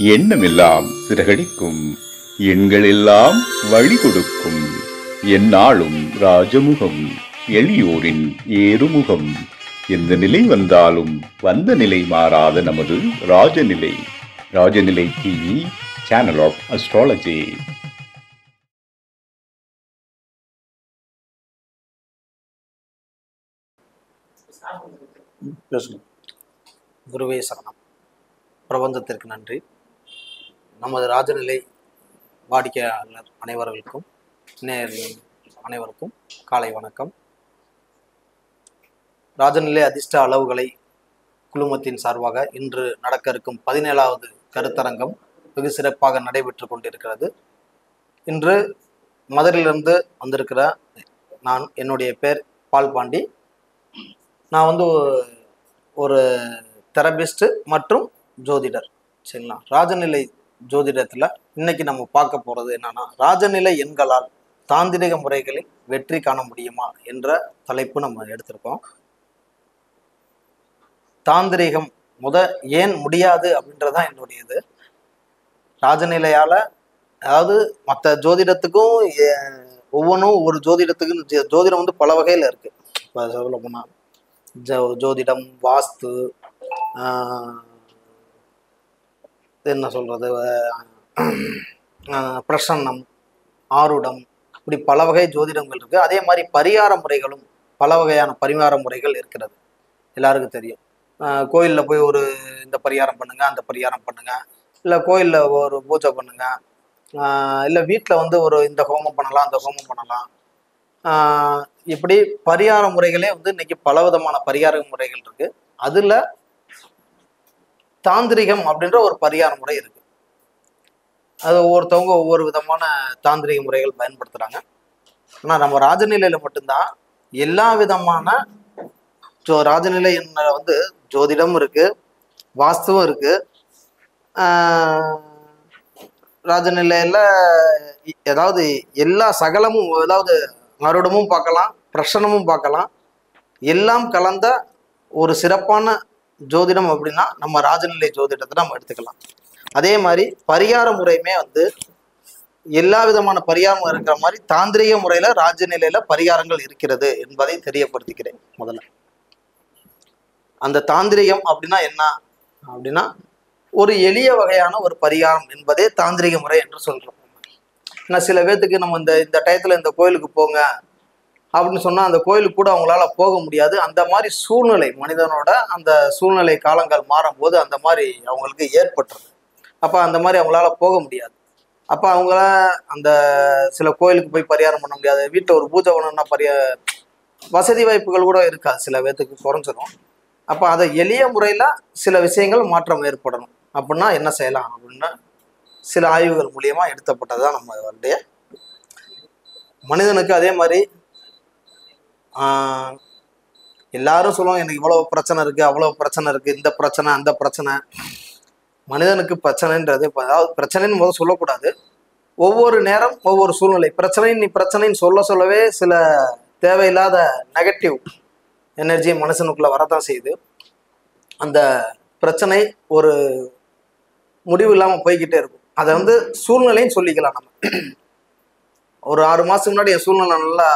எண்ணமெல்லாம் சிறகடிக்கும், எண்களெல்லாம் வழி கொடுக்கும். எந்நாளும் ராஜமுகம், எளியோரின் ஏறுமுகம். எந்த நிலை வந்தாலும் வந்த நிலை மாறாத நமது Rajanilai. Rajanilai TV, channel of astrology. குருவே சரணம். பிரபஞ்சத்திற்கு நன்றி. நமது ராஜநிலை வாடிக்கையாளர் அனைவர்களுக்கும் நேயர்கள் அனைவருக்கும் காலை வணக்கம். ராஜநிலை அதிர்ஷ்ட அளவுகளை குழுமத்தின் சார்பாக இன்று நடக்க இருக்கும் 17வது கருத்தரங்கம் வெகு சிறப்பாக நடைபெற்று கொண்டிருக்கிறது. இன்று மதுரையிலிருந்து வந்திருக்கிற நான், என்னுடைய பேர் பால் பாண்டி. நான் ஒரு தெரபிஸ்ட் மற்றும் ஜோதிடர். சரிங்களா? ராஜநிலை ஜோதிடத்தில் இன்னைக்கு நம்ம பார்க்க போகிறது என்னன்னா, ராஜநிலை எண்களால் தாந்திரிக முறைகளில் வெற்றி காண முடியுமா என்ற தலைப்பு நம்ம எடுத்திருக்கோம். தாந்திரிகம் ஏன் முடியாது அப்படின்றதான் என்னுடையது. ராஜநிலையால், அதாவது மற்ற ஜோதிடத்துக்கும் ஒவ்வொன்றும் ஒரு ஜோதிடத்துக்கு ஜோதிடம் பல வகையில் இருக்குது. இப்போ சொல்ல போனால் ஜோதிடம், வாஸ்து, என்ன சொல்கிறது, பிரசன்னம், ஆருடம், இப்படி பல வகை ஜோதிடங்கள் இருக்குது. அதே மாதிரி பரிகார முறைகளும் பல வகையான பரிகார முறைகள் இருக்கிறது. எல்லாருக்கும் தெரியும். கோயிலில் போய் இந்த பரிகாரம் பண்ணுங்க, அந்த பரிகாரம் பண்ணுங்க, இல்லை கோயிலில் ஒரு பூஜை பண்ணுங்க, இல்லை வீட்டில் இந்த ஹோமம் பண்ணலாம், அந்த ஹோமம் பண்ணலாம். இப்படி பரிகார முறைகளே இன்னைக்கு பல விதமான பரிகார முறைகள் இருக்கு. அதுல தாந்திரிகம் அப்படின்ற ஒரு பரிகார முறை இருக்கு. அது ஒவ்வொருத்தவங்க ஒவ்வொரு விதமான தாந்திரிக முறைகள் பயன்படுத்துறாங்க. ஆனா நம்ம ராஜநிலையில மட்டும்தான் எல்லா விதமான ராஜநிலை ஜோதிடம் இருக்கு, வாஸ்துவும் இருக்கு. ராஜநிலையில ஏதாவது எல்லா சகலமும், அதாவது மறுடமும் பார்க்கலாம், பிரசனமும் பார்க்கலாம், எல்லாம் கலந்த ஒரு சிறப்பான ஜோதிடம் அப்படின்னா நம்ம ராஜநிலை ஜோதிடத்தை நம்ம எடுத்துக்கலாம். அதே மாதிரி பரிகார முறையுமே எல்லா விதமான பரிகாரம் இருக்கிற மாதிரி தாந்திரிக முறையில ராஜநிலையில பரிகாரங்கள் இருக்கிறது என்பதை தெரியப்படுத்திக்கிறேன். முதல்ல அந்த தாந்திரிகம் அப்படின்னா என்ன அப்படின்னா, ஒரு எளிய வகையான ஒரு பரிகாரம் என்பதே தாந்திரிக முறை என்று சொல்றோம். ஏன்னா சில பேர்த்துக்கு நம்ம இந்த டயத்துல இந்த கோயிலுக்கு போங்க அப்படின்னு சொன்னா அந்த கோயிலுக்கு கூட அவங்களால போக முடியாது. அந்த மாதிரி சூழ்நிலை, மனிதனோட அந்த சூழ்நிலை காலங்கள் மாறும்போது அந்த மாதிரி அவங்களுக்கு ஏற்பட்டுருது. அப்ப அந்த மாதிரி அவங்களால போக முடியாது. அப்ப அவங்கள அந்த சில கோயிலுக்கு போய் பரிகாரம் பண்ண முடியாது. வீட்டில் ஒரு பூஜை பண்ணணும்னா வசதி வாய்ப்புகள் கூட இருக்காது, சில பேர்த்துக்கு குறைஞ்சிடும். அப்ப அதை எளிய முறையில சில விஷயங்கள் மாற்றம் ஏற்படணும் அப்படின்னா என்ன செய்யலாம் அப்படின்னா, சில ஆய்வுகள் மூலியமா எடுத்தப்பட்டதுதான் நம்ம மனிதனுக்கு. அதே மாதிரி எல்லாரும் சொல்லுவாங்க, எனக்கு இவ்வளவு பிரச்சனை இருக்கு, அவ்வளவு பிரச்சனை இருக்கு, இந்த பிரச்சனை அந்த பிரச்சனை. மனிதனுக்கு பிரச்சனைன்றது, அதாவது பிரச்சனைன்னு சொல்லக்கூடாது. ஒவ்வொரு நேரம் ஒவ்வொரு சூழ்நிலை நீ பிரச்சனைன்னு சொல்லவே சில தேவையில்லாத நெகட்டிவ் எனர்ஜி மனுஷனுக்குள்ள வரதான் செய்யுது. அந்த பிரச்சனை ஒரு முடிவு இல்லாமல் போய்கிட்டே இருக்கும். அதை சூழ்நிலைன்னு சொல்லிக்கலாம். நம்ம ஒரு 6 மாதத்துக்கு முன்னாடி என் சூழ்நிலை நல்லா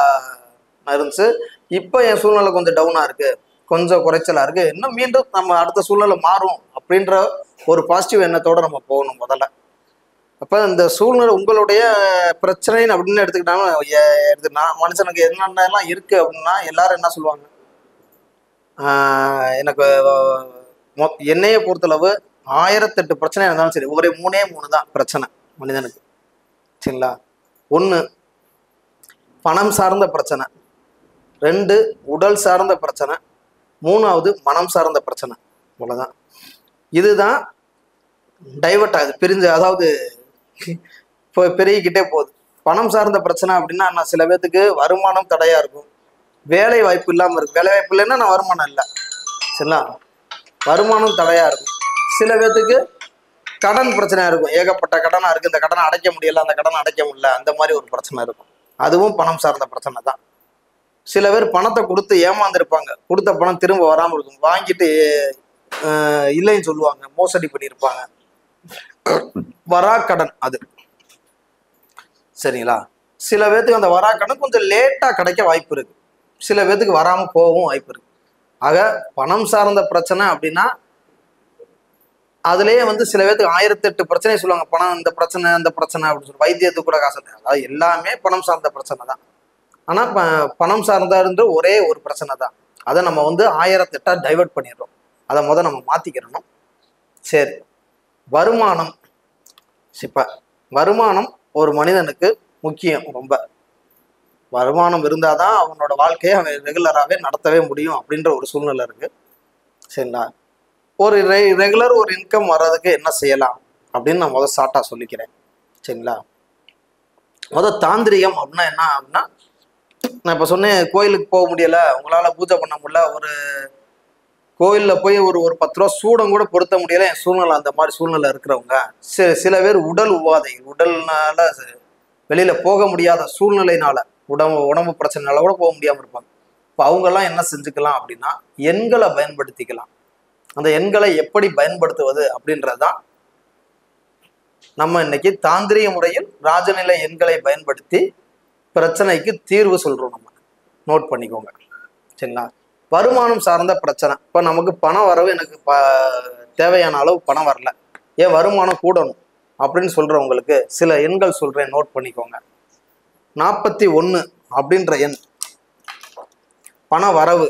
இருந்துச்சு, இப்போ என் சூழ்நிலை கொஞ்சம் டவுனாக இருக்குது, கொஞ்சம் குறைச்சலாக இருக்குது, இன்னும் மீண்டும் நம்ம அடுத்த சூழ்நிலை மாறும் அப்படின்ற ஒரு பாசிட்டிவ் எண்ணத்தோடு நம்ம போகணும் முதல்ல. அப்போ இந்த சூழ்நிலை உங்களுடைய பிரச்சனைன்னு அப்படின்னு எடுத்துக்கிட்டாங்கன்னா மனுஷனுக்கு என்னென்னலாம் இருக்குது அப்படின்னா, எல்லாரும் என்ன சொல்லுவாங்க, எனக்கு என்னையை பொறுத்தளவு 1008 பிரச்சனை இருந்தாலும் சரி, ஒரே 3 தான் பிரச்சனை மனிதனுக்கு. சரிங்களா? 1 பணம் சார்ந்த பிரச்சனை, 2 உடல் சார்ந்த பிரச்சனை, 3வது மனம் சார்ந்த பிரச்சனை. அவ்வளோதான். இதுதான் டைவர்ட் ஆகுது, பிரிஞ்சு, அதாவது இப்போ பெருகிக்கிட்டே போகுது. பணம் சார்ந்த பிரச்சனை அப்படின்னா நான் சில பேர்த்துக்கு வருமானம் தடையாக இருக்கும், வேலை வாய்ப்பு இல்லாமல் இருக்கும். வேலை வாய்ப்பு இல்லைன்னா நான் வருமானம் இல்லை. சரிங்களா? வருமானம் தடையாக இருக்கும். சில பேர்த்துக்கு கடன் பிரச்சனையாக இருக்கும், ஏகப்பட்ட கடனாக இருக்குது, இந்த கடனை அடைக்க முடியல, அந்த கடனை அடைக்க முடியல, அந்த மாதிரி ஒரு பிரச்சனை இருக்கும். அதுவும் பணம் சார்ந்த பிரச்சனை தான். சில பேர் பணத்தை கொடுத்து ஏமாந்துருப்பாங்க, கொடுத்த பணம் திரும்ப வராமல் இருக்கும், வாங்கிட்டு இல்லைன்னு சொல்லுவாங்க, மோசடி பண்ணியிருப்பாங்க. வராக்கடன் அது. சரிங்களா? சில பேர்த்துக்கு அந்த வராக்கடன் கொஞ்சம் லேட்டா கிடைக்க வாய்ப்பு இருக்கு, சில பேர்த்துக்கு வராம போகவும் வாய்ப்பு இருக்கு. ஆக பணம் சார்ந்த பிரச்சனை அப்படின்னா அதுலயே வந்து சில பேருக்கு 1008 பிரச்சனை சொல்லுவாங்க. பணம் இந்த பிரச்சனை அந்த பிரச்சனை அப்படின்னு சொல்லி வைத்தியத்துக்கு கூட காசு இல்லை. அதாவது எல்லாமே பணம் சார்ந்த பிரச்சனை தான். ஆனா பணம் சார்ந்த ஒரே ஒரு பிரச்சனை தான். அதை நம்ம வந்து 1008 டைவர்ட் பண்ணிடுறோம். அதை நம்ம மாத்திக்கிறணும். சரி, வருமானம். இப்ப வருமானம் ஒரு மனிதனுக்கு முக்கியம். ரொம்ப வருமானம் இருந்தாதான் அவனோட வாழ்க்கையை அவன் ரெகுலராகவே நடத்தவே முடியும் அப்படின்ற ஒரு சூழ்நிலை இருக்கு. சரிங்களா? ஒரு ரெகுலர் ஒரு இன்கம் வர்றதுக்கு என்ன செய்யலாம் அப்படின்னு நான் முதல் ஷார்ட்டா சொல்லிக்கிறேன். சரிங்களா? தாந்திரிகம் அப்படின்னா என்ன அப்படின்னா, நான் இப்போ சொன்னேன் கோயிலுக்கு போக முடியல, உங்களால் பூஜை பண்ண முடியல, ஒரு கோயிலில் போய் ஒரு 10 ரூபா சூடம் கூட பொருத்த முடியல, என் சூழ்நிலை அந்த மாதிரி சூழ்நிலை இருக்கிறவங்க, சில பேர் உடல் உபாதை, உடல்னால வெளியில் போக முடியாத சூழ்நிலைனால, உடம்பு பிரச்சனைனால கூட போக முடியாமல் இருப்பாங்க. இப்போ அவங்கெல்லாம் என்ன செஞ்சுக்கலாம் அப்படின்னா, எண்களை பயன்படுத்திக்கலாம். அந்த எண்களை எப்படி பயன்படுத்துவது அப்படின்றது தான் நம்ம இன்னைக்கு தாந்திரிக முறையில் ராஜநிலை எண்களை பயன்படுத்தி பிரச்சனைக்கு தீர்வு சொல்றோம். நம்ம நோட் பண்ணிக்கோங்க. சரிங்களா? வருமானம் சார்ந்த பிரச்சனை. இப்போ நமக்கு பணம் வரவு, எனக்கு தேவையான அளவு பணம் வரல, ஏன் வருமானம் கூடணும் அப்படின்னு சொல்றவங்களுக்கு சில எண்கள் சொல்றேன், நோட் பண்ணிக்கோங்க. 41 அப்படின்ற எண் பண வரவு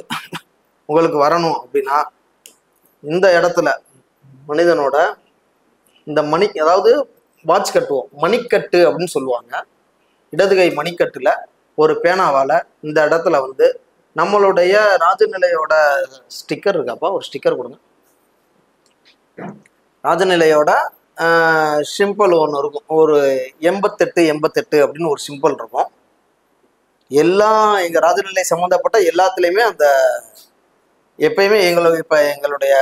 உங்களுக்கு வரணும் அப்படின்னா, இந்த இடத்துல மனிதனோட இந்த மணி, அதாவது வாட்ச் கட்டுவோம், மணிக்கட்டு அப்படின்னு சொல்லுவாங்க. இடதுகை மணிக்கட்டுல ஒரு பேனாவால இந்த இடத்துல வந்து நம்மளுடைய ராஜநிலையோட ஸ்டிக்கர் இருக்காப்பா, ஒரு ஸ்டிக்கர் கொடுங்க. ராஜநிலையோட சிம்பிள் ஒன்று இருக்கும், ஒரு 88 அப்படின்னு ஒரு சிம்பிள் இருக்கும். எங்க ராஜநிலை சம்மந்தப்பட்ட எல்லாத்துலேயுமே அந்த எப்பயுமே எங்களுடைய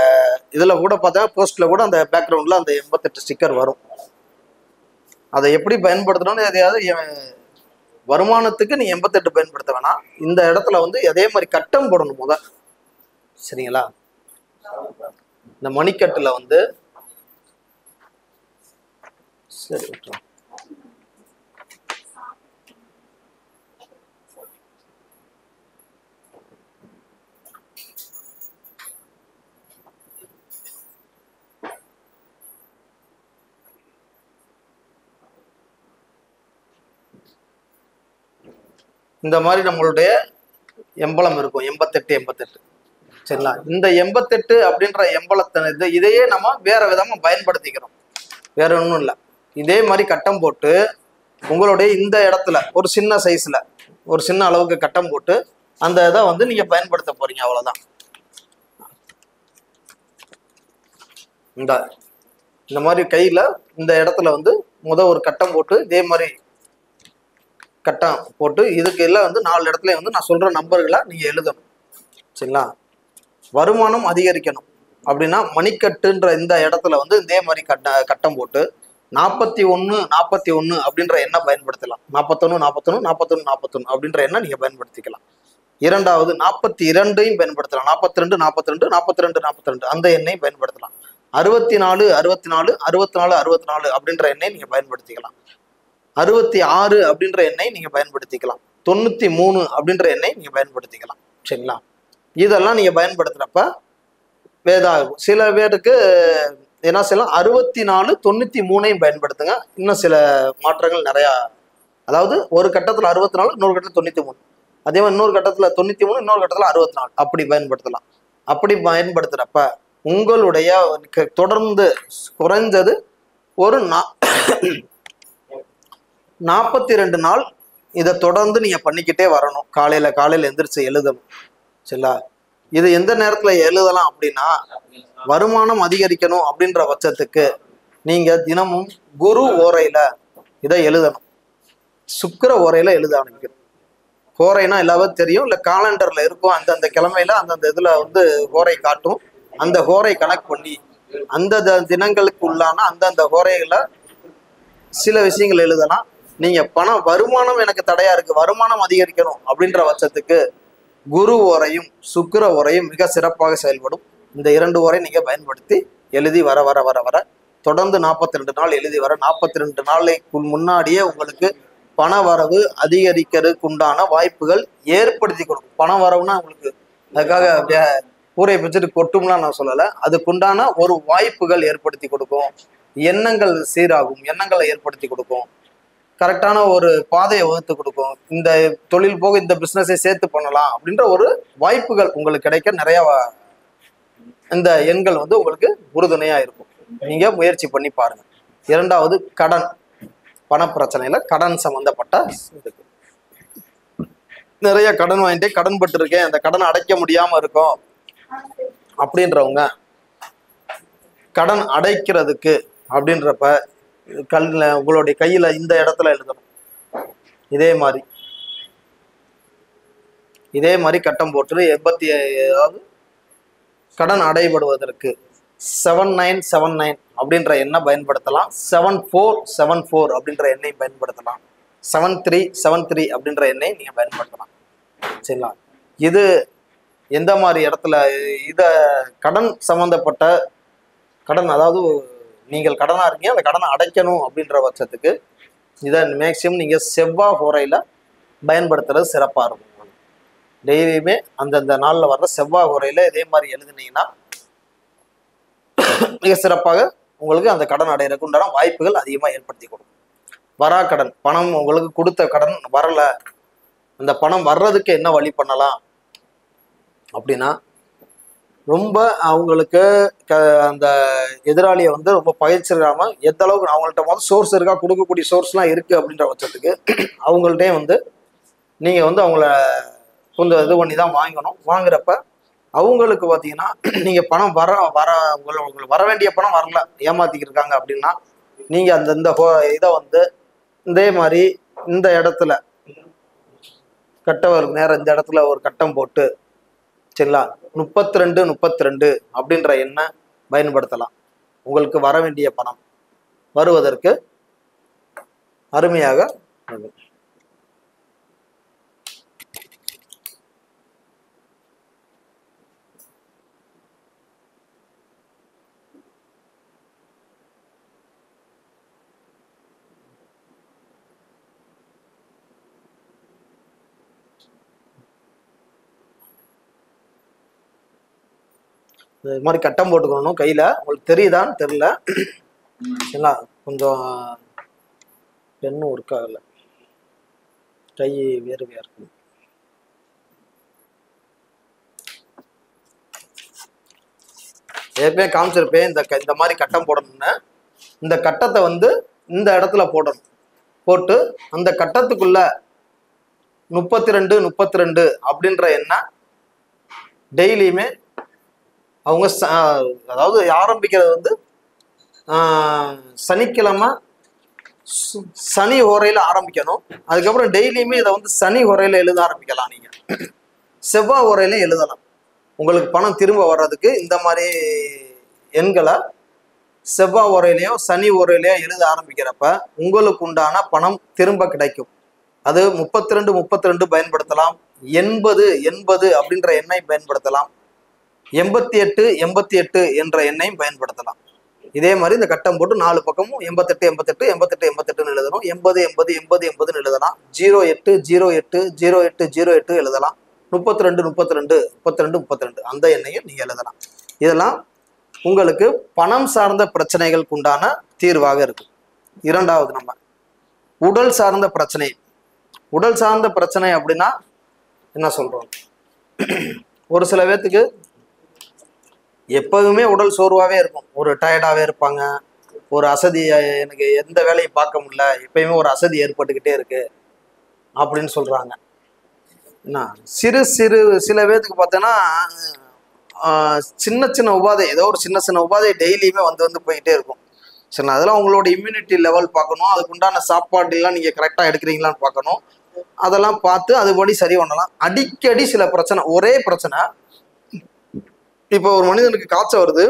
இதில் கூட பார்த்தா போஸ்ட்ல கூட அந்த பேக்ரவுண்டில் அந்த 88 ஸ்டிக்கர் வரும். அதை எப்படி பயன்படுத்தணும்னு எதையாவது வருமானத்துக்கு நீ 88 பயன்படுத்த வேணாம். இந்த இடத்துல வந்து அதே மாதிரி கட்டம் போடணும் முத. சரிங்களா? இந்த மணிக்கட்டுல வந்து சரி இந்த மாதிரி நம்மளுடைய எம்பளம் இருக்கும், 88. சரிங்களா? இந்த 88 அப்படின்ற எம்பளத்தை இதையே நம்ம வேற விதமா பயன்படுத்திக்கிறோம், வேற ஒன்றும் இல்லை. இதே மாதிரி கட்டம் போட்டு உங்களுடைய இந்த இடத்துல ஒரு சின்ன சைஸ்ல ஒரு சின்ன அளவுக்கு கட்டம் போட்டு அந்த இதை வந்து நீங்க பயன்படுத்த போறீங்க, அவ்வளவுதான். இந்த மாதிரி கையில இந்த இடத்துல வந்து ஒரு கட்டம் போட்டு இதே மாதிரி கட்டம் போட்டு இதுக்கு எல்லாம் வந்து 4 இடத்துல வந்து நான் சொல்ற நம்பர்களை நீங்க எழுதணும். சரிங்களா? வருமானம் அதிகரிக்கணும் அப்படின்னா மணிக்கட்டுன்ற இந்த இடத்துல வந்து இதே மாதிரி கட்டம் போட்டு 41 அப்படின்ற எண்ணை பயன்படுத்தலாம். 41 அப்படின்ற எண்ணை நீங்க பயன்படுத்திக்கலாம். இரண்டாவது 42 பயன்படுத்தலாம். 42 அந்த எண்ணை பயன்படுத்தலாம். 64 அப்படின்ற எண்ணை நீங்க பயன்படுத்திக்கலாம். 66 அப்படின்ற எண்ணை நீங்க பயன்படுத்திக்கலாம். 93 அப்படின்ற எண்ணை நீங்க பயன்படுத்திக்கலாம். சரிங்களா? இதெல்லாம் நீங்க பயன்படுத்துறப்ப வேதாகும். சில பேருக்கு என்ன செய்யலாம், 64 93 பயன்படுத்துங்க. இன்னும் சில மாற்றங்கள் நிறையா, அதாவது ஒரு கட்டத்துல 64, இன்னொரு கட்டத்துல 93, அதே மாதிரி இன்னொரு கட்டத்துல 93, இன்னொரு கட்டத்துல 64 அப்படி பயன்படுத்தலாம். அப்படி பயன்படுத்துறப்ப உங்களுடைய தொடர்ந்து குறைஞ்சது ஒரு 42 நாள் இதை தொடர்ந்து நீங்க பண்ணிக்கிட்டே வரணும். காலையில எந்திரிச்சு எழுதணும். சரிங்களா? இது எந்த நேரத்துல எழுதலாம் அப்படின்னா, வருமானம் அதிகரிக்கணும் அப்படின்ற பட்சத்துக்கு நீங்க தினமும் குரு ஓரையில இதை எழுதணும். சுக்கிர ஓரையில எழுத ஆரம்பிக்கணும். ஹோரைனா எல்லாரும் தெரியும், இல்லை காலண்டர்ல இருக்கும், அந்தந்த கிழமையில அந்தந்த இதுல வந்து ஹோரை காட்டும். அந்த ஹோரை கனெக்ட் பண்ணி அந்த தினங்களுக்கு உள்ளான அந்தந்த ஹோரைகளை சில விஷயங்கள் எழுதலாம். நீங்க வருமானம் எனக்கு தடையா இருக்கு, வருமானம் அதிகரிக்கணும் அப்படின்ற பட்சத்துக்கு குரு ஓரையும் சுக்கிர ஓரையும் மிக சிறப்பாக செயல்படும். இந்த 2 ஓரை நீங்க பயன்படுத்தி எழுதி வர தொடர்ந்து 42 நாள் எழுதி வர 42 நாளைக்கு முன்னாடியே உங்களுக்கு பண வரவு அதிகரிக்கிறதுக்கு உண்டான வாய்ப்புகள் ஏற்படுத்தி கொடுக்கும். பண வரவுனா உங்களுக்கு அதுக்காக கூரையை பிச்சுட்டு கொட்டும்லாம் நான் சொல்லலை. அதுக்குண்டான ஒரு வாய்ப்புகள் ஏற்படுத்தி கொடுக்கும். எண்ணங்கள் சீராகும், எண்ணங்களை ஏற்படுத்தி கொடுக்கும். கரெக்டான ஒரு பாதையை வகுத்து கொடுக்கும். இந்த தொழில் போக இந்த பிஸ்னஸை சேர்த்து பண்ணலாம் அப்படின்ற ஒரு வாய்ப்புகள் உங்களுக்கு கிடைக்க நிறைய இந்த எண்கள் வந்து உங்களுக்கு உறுதுணையா இருக்கும். நீங்க முயற்சி பண்ணி பாருங்க. இரண்டாவது, கடன். பணப்பிரச்சனையில கடன் சம்பந்தப்பட்ட இருக்கு. நிறைய கடன் வாங்கிட்டே கடன் பட்டு இருக்கேன், அந்த கடனை அடைக்க முடியாம இருக்கும் அப்படின்றவங்க கடன் அடைக்கிறதுக்கு அப்படின்றப்ப உங்களுடைய கையில இந்த இடத்துல எழுதணும். இதே மாதிரி கட்டம் போட்டு 80 கடன் அடைபடுவதற்கு 7979 அப்படின்ற எண்ணை பயன்படுத்தலாம். 7474 அப்படின்ற எண்ணை பயன்படுத்தலாம். 7373 அப்படின்ற எண்ணை நீங்க பயன்படுத்தலாம். சரிங்களா? இது எந்த மாதிரி இடத்துல இத கடன் சம்பந்தப்பட்ட கடன், அதாவது நீங்கள் கடனா இருக்கீங்க, அந்த கடனை அடைக்கணும் அப்படின்ற பட்சத்துக்கு இதை மேக்சிமம் நீங்க செவ்வாய் ஹோரையில பயன்படுத்துறது சிறப்பா இருக்கும். டெய்லியுமே அந்தந்த நாள்ல வர்ற செவ்வாய் ஹோரையில இதே மாதிரி எழுதுனீங்கன்னா மிக சிறப்பாக உங்களுக்கு அந்த கடன் அடையிறதுக்கு உண்டான வாய்ப்புகள் அதிகமா ஏற்படுத்தி கொடுக்கும். வரா கடன், பணம் உங்களுக்கு கொடுத்த கடன் வரல, அந்த பணம் வர்றதுக்கு என்ன வழி பண்ணலாம் அப்படின்னா, ரொம்ப அவங்களுக்கு அந்த எதிராளியை வந்து ரொம்ப பயிற்சிடாம எந்த அளவுக்கு அவங்கள்ட்ட வந்து சோர்ஸ் இருக்கா, கொடுக்கக்கூடிய சோர்ஸ்லாம் இருக்கு அப்படின்ற பட்சத்துக்கு அவங்கள்ட்டே வந்து நீங்க வந்து அவங்கள கொஞ்சம் இது பண்ணி தான் வாங்கணும். வாங்குறப்ப அவங்களுக்கு பார்த்தீங்கன்னா நீங்க பணம் உங்களுக்கு வர வேண்டிய பணம் வரல, ஏமாத்திக்கிட்டு இருக்காங்க அப்படின்னா நீங்க இந்த இதை வந்து இதே மாதிரி இந்த இடத்துல கட்டவருக்கு நேரம் இந்த இடத்துல ஒரு கட்டம் போட்டு, சரிங்களா, 3232 அப்படின்ற எண்ணை பயன்படுத்தலாம். உங்களுக்கு வர வேண்டிய பணம் வருவதற்கு அருமையாக இருக்கும். இது மாதிரி கட்டம் போட்டுக்கணும் கையில. உங்களுக்கு தெரியுதான்னு தெரியல, சரிங்களா? கொஞ்சம் பெண்ணும் ஒர்க் ஆகல, கை வேறுவையா இருக்கு. ஏற்கனவே காமிச்சிருப்பேன் இந்த மாதிரி கட்டம் போடணும்னு. இந்த கட்டத்தை வந்து இந்த இடத்துல போடணும். போட்டு அந்த கட்டத்துக்குள்ள 3232 அப்படின்ற எண்ணெய் டெய்லியுமே அவங்க அதாவது ஆரம்பிக்கிறது வந்து சனிக்கிழமை சனி ஹோரையில ஆரம்பிக்கணும். அதுக்கப்புறம் டெய்லியுமே இதை வந்து சனி ஹோரையில எழுத ஆரம்பிக்கலாம். நீங்க செவ்வாய் ஹோரையிலையும் எழுதலாம். உங்களுக்கு பணம் திரும்ப வர்றதுக்கு இந்த மாதிரி எண்களை செவ்வாய் ஹோரையிலையோ சனி ஹோரையிலையோ எழுத ஆரம்பிக்கிறப்ப உங்களுக்கு உண்டான பணம் திரும்ப கிடைக்கும். அது 3232 பயன்படுத்தலாம், 8080 அப்படின்ற எண்ணை பயன்படுத்தலாம், 8888 என்ற எண்ணையும் பயன்படுத்தலாம். இதே மாதிரி இந்த கட்டம் போட்டு 4 பக்கமும் 8888 88 88 எழுதணும். 80 80 80 80 எழுதலாம். 08 08 08 08 எழுதலாம். 32 32 32 32 அந்த எண்ணையும் நீங்க எழுதலாம். இதெல்லாம் உங்களுக்கு பணம் சார்ந்த பிரச்சனைகளுக்கு உண்டான தீர்வாக இருக்கும். இரண்டாவது, நம்ம உடல் சார்ந்த பிரச்சனை. உடல் சார்ந்த பிரச்சனை அப்படின்னா என்ன சொல்றோம்? ஒரு சில பேர்த்துக்கு எப்போதுமே உடல் சோர்வாகவே இருக்கும், ஒரு டயர்டாகவே இருப்பாங்க, ஒரு அசதி, எனக்கு எந்த வேலையும் பார்க்க முடியல, எப்பயுமே ஒரு அசதி ஏற்பட்டுக்கிட்டே இருக்கு அப்படின்னு சொல்றாங்க. என்ன சில பேர்த்துக்கு பார்த்தோன்னா சின்ன சின்ன உபாதை, ஏதோ ஒரு சின்ன சின்ன உபாதை டெய்லியுமே வந்து போயிட்டே இருக்கும். சரி, அதெல்லாம் உங்களோட இம்யூனிட்டி லெவல் பார்க்கணும். அதுக்குண்டான சாப்பாடுலாம் நீங்கள் கரெக்டாக எடுக்கிறீங்களான்னு பார்க்கணும். அதெல்லாம் பார்த்து அதுபடி சரி பண்ணலாம். அடிக்கடி சில பிரச்சனை, ஒரே பிரச்சனை. இப்போ ஒரு மனிதனுக்கு காய்ச்சல் வருது,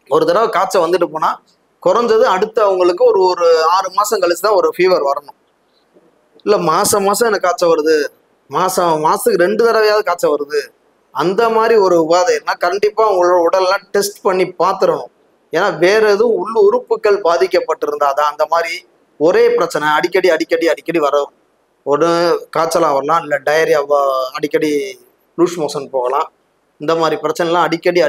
ஒரு தடவை காய்ச்சல் வந்துட்டு போனால் குறைஞ்சது அடுத்து அவங்களுக்கு ஒரு 6 மாதம் கழிச்சு தான் ஒரு ஃபீவர் வரணும். இல்லை மாதம் எனக்கு காய்ச்சல் வருது, மாதத்துக்கு 2 தடவையாவது காய்ச்சல் வருது, அந்த மாதிரி ஒரு உபாதைன்னா கண்டிப்பாக உங்களோட உடல்லாம் டெஸ்ட் பண்ணி பார்த்துடணும். ஏன்னா வேற எதுவும் உள் உறுப்புகள் பாதிக்கப்பட்டிருந்தாதான் அந்த மாதிரி ஒரே பிரச்சனை அடிக்கடி அடிக்கடி அடிக்கடி வரும். ஒரு காய்ச்சலாக வரலாம், இல்லை டயரியா அடிக்கடி லூஸ் மோஷன் போகலாம். இந்த மாதிரி பிரச்சனைலாம் அடிக்கடி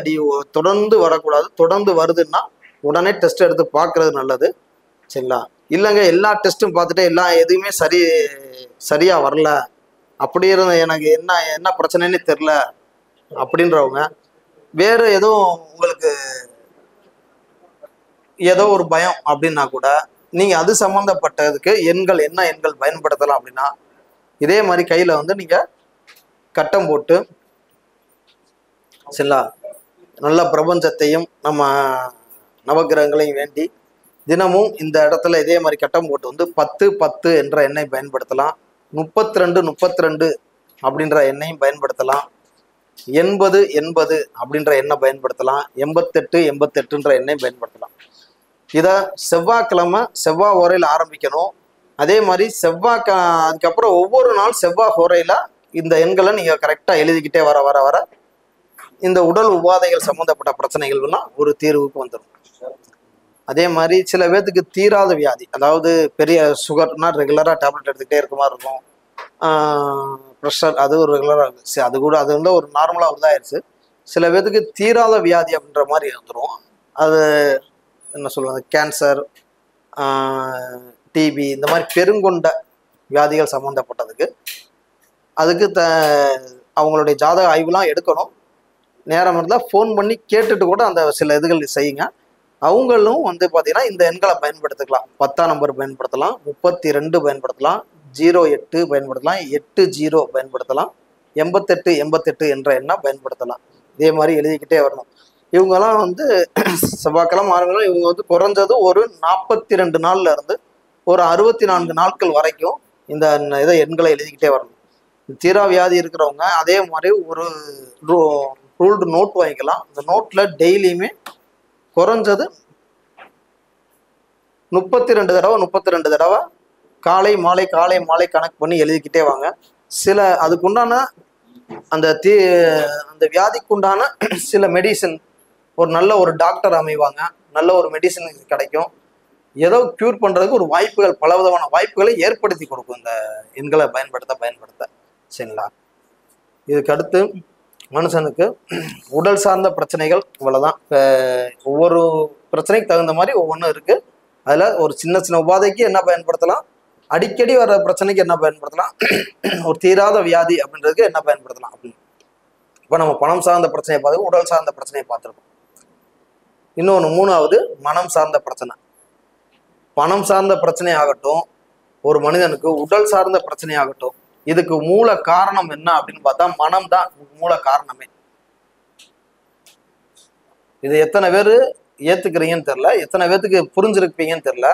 தொடர்ந்து வரக்கூடாது. தொடர்ந்து வருதுன்னா உடனே டெஸ்ட் எடுத்து பார்க்கறது நல்லது. சரிங்களா? இல்லைங்க எல்லா டெஸ்ட்டும் பார்த்துட்டு எல்லாம் எதுவுமே சரியா வரல, அப்படி இருந்த எனக்கு என்ன என்ன பிரச்சனைன்னு தெரில அப்படின்றவங்க, வேற எதுவும் உங்களுக்கு ஏதோ ஒரு பயம் அப்படின்னா கூட நீங்க அது சம்மந்தப்பட்டதுக்கு என்ன எண்கள் பயன்படுத்தலாம் அப்படின்னா, இதே மாதிரி கையில வந்து நீங்க கட்டம் போட்டு சரிங்களா, நல்ல பிரபஞ்சத்தையும் நம்ம நவகிரகங்களையும் வேண்டி தினமும் இந்த இடத்துல இதே மாதிரி கட்டம் போட்டு வந்து 10 என்ற எண்ணை பயன்படுத்தலாம். 32 அப்படின்ற எண்ணையும் பயன்படுத்தலாம். 80 அப்படின்ற எண்ணை பயன்படுத்தலாம். 88 எண்ணை பயன்படுத்தலாம். இதை செவ்வாய் ஓரையில் ஆரம்பிக்கணும். அதே மாதிரி அதுக்கப்புறம் ஒவ்வொரு நாள் செவ்வாய் ஓரையில இந்த எண்களை நீங்க கரெக்டா எழுதிக்கிட்டே வர வர வர இந்த உடல் உபாதைகள் சம்பந்தப்பட்ட பிரச்சனைகள்லாம் ஒரு தீர்வுக்கு வந்துடும். அதே மாதிரி சில பேர்த்துக்கு தீராத வியாதி, அதாவது பெரிய சுகர்னா ரெகுலராக டேப்லெட் எடுத்துக்கிட்டே இருக்க மாதிரி இருக்கும். ப்ரெஷர் அது ஒரு ரெகுலராக இருக்குது. சரி, அது வந்து ஒரு நார்மலாக இதாகிடுச்சு. சில பேர்த்துக்கு தீராத வியாதி அப்படின்ற மாதிரி வந்துடும். அது என்ன சொல்லுவாங்க, கேன்சர், டிபி, இந்த மாதிரி பெருங்கொண்ட வியாதிகள் சம்மந்தப்பட்டதுக்கு அதுக்கு அவங்களுடைய ஜாதக ஆய்வுலாம் எடுக்கணும். நேரம் இருந்தால் ஃபோன் பண்ணி கேட்டுட்டு கூட அந்த சில இதுகள் செய்யுங்க. அவங்களும் வந்து பார்த்தீங்கன்னா இந்த எண்களை பயன்படுத்திக்கலாம். 10ஆம் நம்பர் பயன்படுத்தலாம், 32 பயன்படுத்தலாம், 08 பயன்படுத்தலாம், 80 பயன்படுத்தலாம், 88 என்ற எண்ணை பயன்படுத்தலாம். இதே மாதிரி எழுதிக்கிட்டே வரணும். இவங்கெல்லாம் வந்து செவ்வாய்க்கிழமை ஆரம்பிக்கலாம். இவங்க வந்து குறைஞ்சது ஒரு 42 நாள்ல இருந்து ஒரு 64 நாட்கள் வரைக்கும் இந்த இதை எண்களை எழுதிக்கிட்டே வரணும். தீரா வியாதி இருக்கிறவங்க அதே மாதிரி ஒரு ரூல்டு நோட் வாங்கிக்கலாம். இந்த நோட்டில் டெய்லியுமே குறைஞ்சது 32 தடவை காலை மாலை கணக்கு பண்ணி எழுதிக்கிட்டே வாங்க. அதுக்குண்டான அந்த வியாதிக்குண்டான சில மெடிசன், ஒரு நல்ல ஒரு டாக்டர் அமைவாங்க, நல்ல ஒரு மெடிசன் கிடைக்கும். ஏதோ க்யூர் பண்ணுறதுக்கு ஒரு வாய்ப்புகள், பலவிதமான வாய்ப்புகளை ஏற்படுத்தி கொடுக்கும் இந்த எண்களை பயன்படுத்த. சரிங்களா? இதுக்கு அடுத்து மனுஷனுக்கு உடல் சார்ந்த பிரச்சனைகள் இவ்வளவுதான். ஒவ்வொரு பிரச்சனைக்கு தகுந்த மாதிரி ஒவ்வொன்றும் இருக்கு. அதுல ஒரு சின்ன உபாதைக்கு என்ன பயன்படுத்தலாம், அடிக்கடி வர்ற பிரச்சனைக்கு என்ன பயன்படுத்தலாம், ஒரு தீராத வியாதி அப்படின்றதுக்கு என்ன பயன்படுத்தலாம் அப்படின்னு. இப்போ நம்ம பணம் சார்ந்த பிரச்சனையை பார்த்துக்கோ, உடல் சார்ந்த பிரச்சனையை பார்த்துருக்கோம். இன்னொன்று 3வது மனம் சார்ந்த பிரச்சனை. பணம் சார்ந்த பிரச்சனை ஆகட்டும், ஒரு மனிதனுக்கு உடல் சார்ந்த பிரச்சனை ஆகட்டும், இதுக்கு மூல காரணம் என்ன அப்படின்னு பார்த்தா மனம் தான் மூல காரணமே. இது எத்தனை பேர் ஏத்துக்கிறீங்கன்னு தெரியல, எத்தனை பேர்த்துக்கு புரிஞ்சிருப்பீங்கன்னு தெரியல.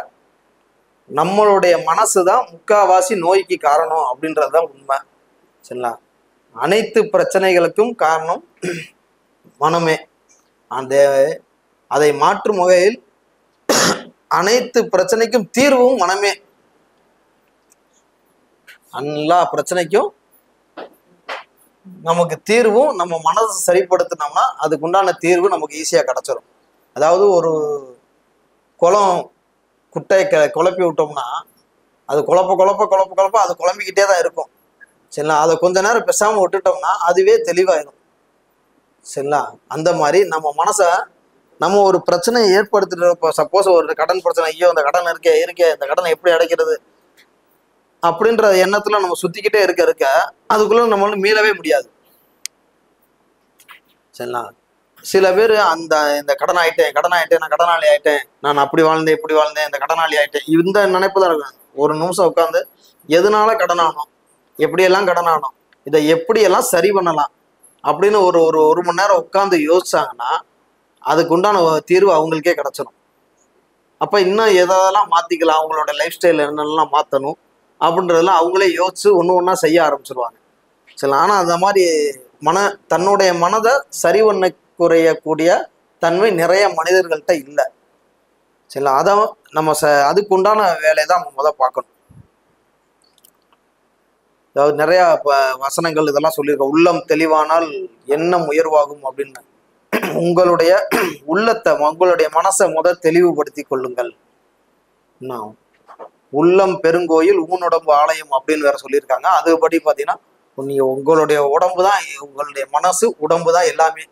நம்மளுடைய மனசு தான் முக்காவாசி நோய்க்கு காரணம் அப்படின்றதுதான் உண்மை. சரிங்களா? அனைத்து பிரச்சனைகளுக்கும் காரணம் மனமே. அதை மாற்றும் வகையில் அனைத்து பிரச்சனைக்கும் தீர்வும் மனமே. எல்லா பிரச்சனைக்கும் நமக்கு தீர்வும் நம்ம மனசை சரிப்படுத்தினோம்னா அதுக்குண்டான தீர்வு நமக்கு ஈஸியா கிடைச்சிடும். அதாவது ஒரு குட்டையை குழப்பி விட்டோம்னா அது குழப்ப அது குழம்பிக்கிட்டே தான் இருக்கும். சரிங்களா? அதை கொஞ்ச நேரம் பேசாம விட்டுட்டோம்னா அதுவே தெளிவாயிடும். சரிங்களா? அந்த மாதிரி நம்ம மனசை நம்ம ஒரு பிரச்சனையை ஏற்படுத்திட்டு, சப்போஸ் ஒரு கடன் பிரச்சனை, ஐயோ இந்த கடன் இருக்கே இந்த கடனை எப்படி அடைக்கிறது அப்படின்ற எண்ணத்துல நம்ம சுத்திக்கிட்டே இருக்க அதுக்குள்ள நம்மளால மீளவே முடியாது. சரிங்களா? சில பேர் இந்த கடன் ஆயிட்டேன், நான் கடனாளி ஆயிட்டேன், நான் அப்படி வாழ்ந்தேன் இப்படி வாழ்ந்தேன், இந்த கடனாளி ஆயிட்டேன், இந்த நினைப்பு தான் இருக்கும். ஒரு நிமிஷம் உட்காந்து எதனால கடன் ஆனோம், எப்படியெல்லாம் கடன் ஆனோம், இதை எப்படியெல்லாம் சரி பண்ணலாம் அப்படின்னு ஒரு மணி நேரம் உட்காந்து யோசிச்சாங்கன்னா அதுக்கு உண்டான தீர்வு அவங்களுக்கே கிடைச்சிடும். அப்ப இன்னும் எதெல்லாம் மாத்திக்கலாம், அவங்களோட லைஃப் ஸ்டைல் என்னெல்லாம் மாற்றணும் அப்படின்றதெல்லாம் அவங்களே யோசிச்சு ஒன்றா செய்ய ஆரம்பிச்சிருவாங்க. சரி, ஆனால் அந்த மாதிரி தன்னுடைய மனதை சரி பண்ண குறையக்கூடிய தன்மை நிறைய மனிதர்கள்ட்ட இல்லை. சரி, அதை நம்ம அதுக்கு உண்டான வேலையை தான் நம்ம பார்க்கணும். அதாவது நிறைய வசனங்கள் இதெல்லாம் சொல்லியிருக்கோம். உள்ளம் தெளிவானால் எண்ணம் உயர்வாகும் அப்படின்னு. உங்களுடைய உள்ளத்தை, உங்களுடைய மனசை தெளிவுபடுத்தி கொள்ளுங்கள். நான் உள்ளம் பெருங்கோயில் ஊனுடம்பு ஆலயம் அப்படின்னு வேற சொல்லியிருக்காங்க. அதுபடி பார்த்தீங்கன்னா நீங்க உங்களுடைய உடம்பு தான், உங்களுடைய மனசு உடம்பு தான் எல்லாமே,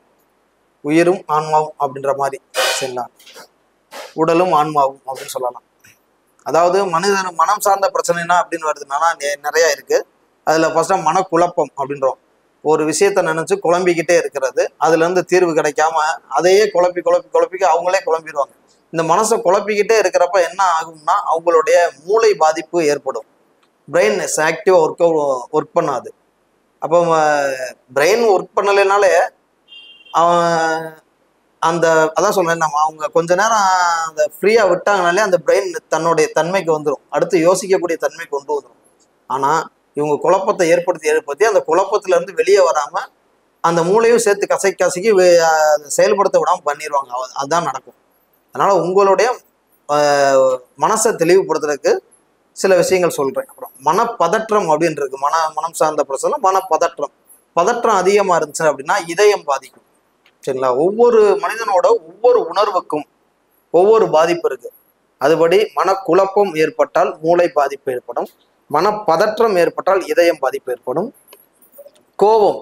உயிரும் ஆன்மாவும் அப்படின்ற மாதிரி. சரிங்களா? உடலும் ஆன்மாவும் அப்படின்னு சொல்லலாம். அதாவது மனிதன் மனம் சார்ந்த பிரச்சனைனா அப்படின்னு வருதுன்னா நிறைய இருக்கு. அதுல ஃபர்ஸ்டா மனக்குழப்பம் அப்படின்றோம். ஒரு விஷயத்த நினைச்சு குழம்பிக்கிட்டே இருக்கிறது, அதுல இருந்து தீர்வு கிடைக்காம அதையே குழப்பி குழப்பி குழப்பிக்க அவங்களே குழம்பிடுவாங்க. இந்த மனசை குழப்பிக்கிட்டே இருக்கிறப்ப என்ன ஆகும்னா அவங்களுடைய மூளை பாதிப்பு ஏற்படும். பிரெயின் ஆக்டிவா ஒர்க் பண்ணாது. அப்போ பிரெயின் ஒர்க் பண்ணலைனாலே அவன் அந்த அதான் சொல்றேன், நம்ம அவங்க கொஞ்ச நேரம் அந்த ஃப்ரீயா விட்டாங்கனாலே அந்த பிரெயின் தன்னுடைய தன்மைக்கு வந்துடும், அடுத்து யோசிக்கக்கூடிய தன்மைக்கு கொண்டு வந்துடும். ஆனா இவங்க குழப்பத்தை ஏற்படுத்தி அந்த குழப்பத்துல இருந்து வெளியே வராம அந்த மூளையும் சேர்த்து கசக்கி செயல்படுத்த விடாம பண்ணிடுவாங்க. அதுதான் நடக்கும். அதனால உங்களுடைய மனசை தெளிவுபடுத்துறதுக்கு சில விஷயங்கள் சொல்றேன். அப்புறம் மனப்பதற்றம் அப்படின்னு இருக்கு. மனம் சார்ந்த பிரச்சனை பதற்றம் அதிகமா இருந்துச்சு அப்படின்னா இதயம் பாதிக்கும். சரிங்களா? ஒவ்வொரு மனிதனோட ஒவ்வொரு உணர்வுக்கும் ஒவ்வொரு பாதிப்பு இருக்கு. அதுபடி மனக்குழப்பம் ஏற்பட்டால் மூளை பாதிப்பு ஏற்படும், மனப்பதற்றம் ஏற்பட்டால் இதயம் பாதிப்பு ஏற்படும். கோபம்,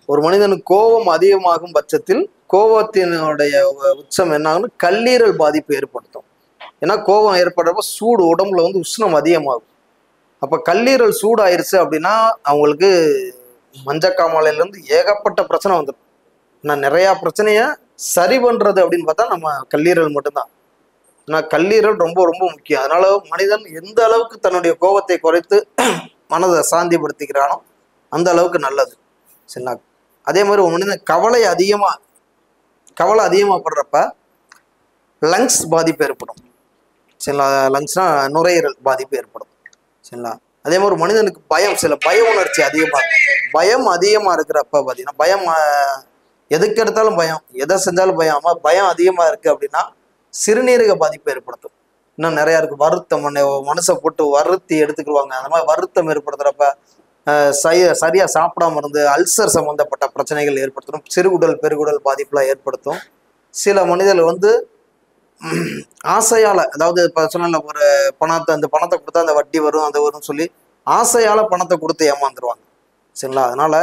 ஒரு மனிதனுக்கு கோபம் அதிகமாகும் பட்சத்தில் கோபத்தினுடைய உச்சம் என்ன ஆகும்னு கல்லீரல் பாதிப்பு ஏற்படுத்தும். ஏன்னா கோபம் ஏற்படுறப்ப சூடு உடம்புல உஷ்ணம் அதிகமாகும். அப்ப கல்லீரல் சூடாயிருச்சு அப்படின்னா அவங்களுக்கு மஞ்சக்காமலையில இருந்து ஏகப்பட்ட பிரச்சனை வந்துடும். நான் நிறைய பிரச்சனைய சரி பண்றது அப்படின்னு பார்த்தா நம்ம கல்லீரல் மட்டும்தான். ஏன்னா கல்லீரல் ரொம்ப ரொம்ப முக்கியம். அதனால மனிதன் எந்த அளவுக்கு தன்னுடைய கோபத்தை குறைத்து மனதை சாந்திப்படுத்திக்கிறானோ அந்த அளவுக்கு நல்லது. சரிங்களா? அதே மாதிரி ஒரு மனிதன் கவலை அதிகமா படுறப்ப லங்ஸ் பாதிப்பு ஏற்படும். சரிங்களா? லங்ஸ்னா நுரையீரல் பாதிப்பு ஏற்படும். சரிங்களா? அதே மாதிரி ஒரு மனிதனுக்கு சில பய உணர்ச்சி பயம் அதிகமா இருக்கிறப்ப பார்த்தீங்கன்னா பயம், எதுக்கு எடுத்தாலும் பயம், எதை செஞ்சாலும் பயம் அதிகமா இருக்கு அப்படின்னா சிறுநீரக பாதிப்பு ஏற்படுத்தும். இன்னும் நிறைய இருக்கு. வருத்தம், மனசை போட்டு வருத்தி எடுத்துக்கிடுவாங்க. அந்த மாதிரி வருத்தம் ஏற்படுத்துறப்ப சரியா சாப்பிடாம இருந்து அல்சர் சம்பந்தப்பட்ட பிரச்சனைகள் ஏற்படுத்தணும். சிறுகுடல் பெருகுடல் பாதிப்புலாம் ஏற்படுத்தும். சில மனிதர்கள் ஆசையால, அதாவது இப்ப சொன்ன ஒரு அந்த பணத்தை கொடுத்தா அந்த வட்டி வரும் அது வரும்னு சொல்லி ஆசையால பணத்தை கொடுத்து ஏமாந்துருவாங்க. சரிங்களா? அதனால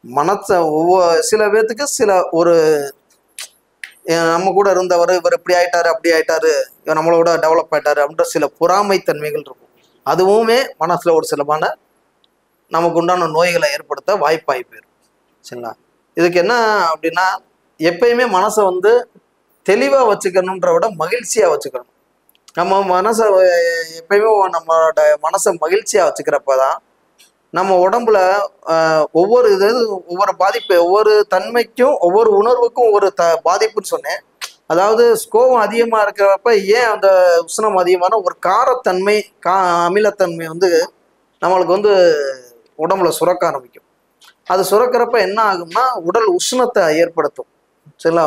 மனத்தை சில பேர்த்துக்கு சில ஒரு நம்ம கூட இருந்தவர் இவர் இப்படி ஆயிட்டாரு அப்படி ஆயிட்டாரு, இவர் நம்மளோட டெவலப் ஆயிட்டாரு அப்படின்ற சில பொறாமை தன்மைகள் இருக்கும். அதுவுமே மனசுல ஒரு சிலமான நமக்கு உண்டான நோய்களை ஏற்படுத்த வாய்ப்பாகி போயிடும். சரிங்களா? இதுக்கு என்ன அப்படின்னா எப்பயுமே மனசை தெளிவா வச்சுக்கணுன்ற விட மகிழ்ச்சியா வச்சுக்கணும். நம்ம மனசை எப்பயுமே நம்மளோட மனசை மகிழ்ச்சியா வச்சுக்கிறப்பதான் நம்ம உடம்புல ஒவ்வொரு ஒவ்வொரு பாதிப்பு, ஒவ்வொரு தன்மைக்கும் ஒவ்வொரு உணர்வுக்கும் ஒவ்வொரு பாதிப்புன்னு சொன்னேன். அதாவது கோபம் அதிகமா இருக்கிறப்ப ஏன் அந்த உஷ்ணம் அதிகமான ஒரு காரத்தன்மை அமிலத்தன்மை நம்மளுக்கு உடம்புல சுரக்க ஆரம்பிக்கும். அது சுரக்கிறப்ப என்ன ஆகும்னா உடல் உஷ்ணத்தை ஏற்படுத்தும். சரிங்களா?